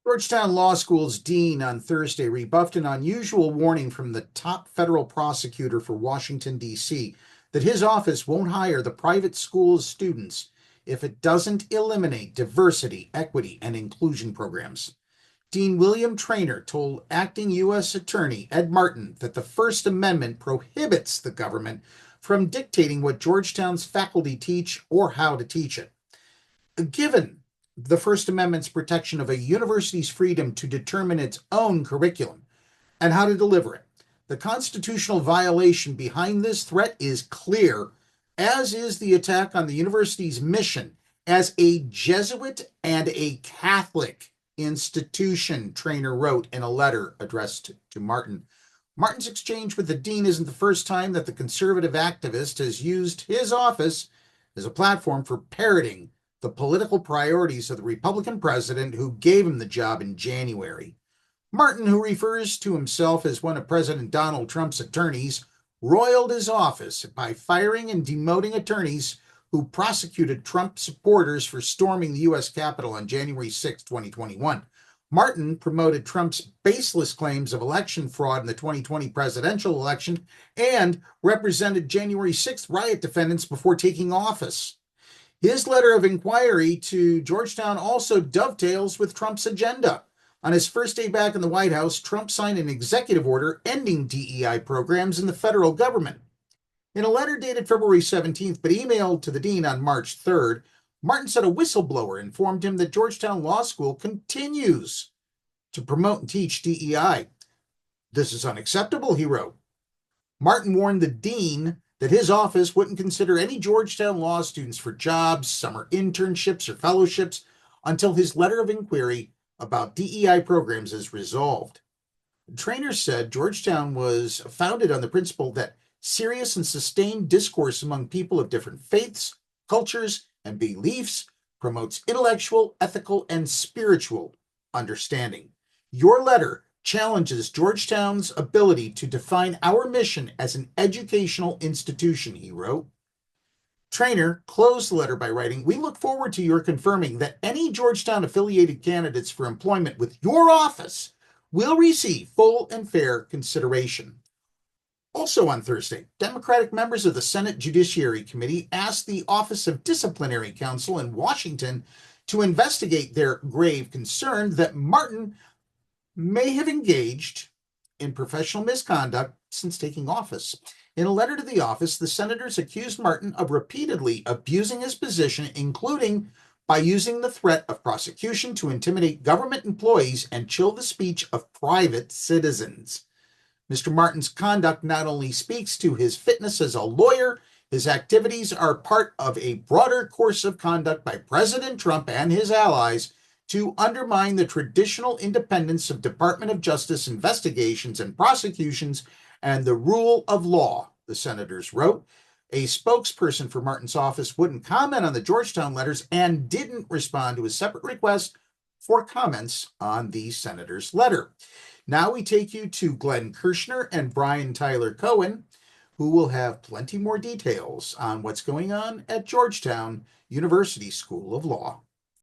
Georgetown Law School's dean on Thursday rebuffed an unusual warning from the top federal prosecutor for Washington, D.C., that his office won't hire the private school's students if it doesn't eliminate diversity, equity, and inclusion programs. Dean William Treanor told acting U.S. Attorney Ed Martin that the First Amendment prohibits the government from dictating what Georgetown's faculty teach or how to teach it. Given the First Amendment's protection of a university's freedom to determine its own curriculum and how to deliver it, the constitutional violation behind this threat is clear, as is the attack on the university's mission as a Jesuit and a Catholic institution, Treanor wrote in a letter addressed to Martin. Martin's exchange with the dean isn't the first time that the conservative activist has used his office as a platform for parroting the political priorities of the Republican president who gave him the job in January. Martin, who refers to himself as one of President Donald Trump's attorneys, roiled his office by firing and demoting attorneys who prosecuted Trump supporters for storming the U.S. Capitol on January 6, 2021. Martin promoted Trump's baseless claims of election fraud in the 2020 presidential election and represented January 6th riot defendants before taking office. His letter of inquiry to Georgetown also dovetails with Trump's agenda. On his first day back in the White House, Trump signed an executive order ending DEI programs in the federal government. In a letter dated February 17th, but emailed to the dean on March 3rd, Martin said a whistleblower informed him that Georgetown Law School continues to promote and teach DEI. This is unacceptable, he wrote. Martin warned the dean that his office wouldn't consider any Georgetown law students for jobs, summer internships, or fellowships until his letter of inquiry about DEI programs is resolved. Treanor said Georgetown was founded on the principle that serious and sustained discourse among people of different faiths, cultures, and beliefs promotes intellectual, ethical, and spiritual understanding. Your letter challenges Georgetown's ability to define our mission as an educational institution, he wrote. Treanor closed the letter by writing, "We look forward to your confirming that any Georgetown-affiliated candidates for employment with your office will receive full and fair consideration." Also on Thursday, Democratic members of the Senate Judiciary Committee asked the Office of Disciplinary Counsel in Washington to investigate their grave concern that Martin may have engaged in professional misconduct since taking office. In a letter to the office, the senators accused Martin of repeatedly abusing his position, including by using the threat of prosecution to intimidate government employees and chill the speech of private citizens. Mr. Martin's conduct not only speaks to his fitness as a lawyer, his activities are part of a broader course of conduct by President Trump and his allies to undermine the traditional independence of Department of Justice investigations and prosecutions and the rule of law, the senators wrote. A spokesperson for Martin's office wouldn't comment on the Georgetown letters and didn't respond to a separate request for comments on the senator's letter. Now we take you to Glenn Kirshner and Brian Tyler Cohen, who will have plenty more details on what's going on at Georgetown University School of Law.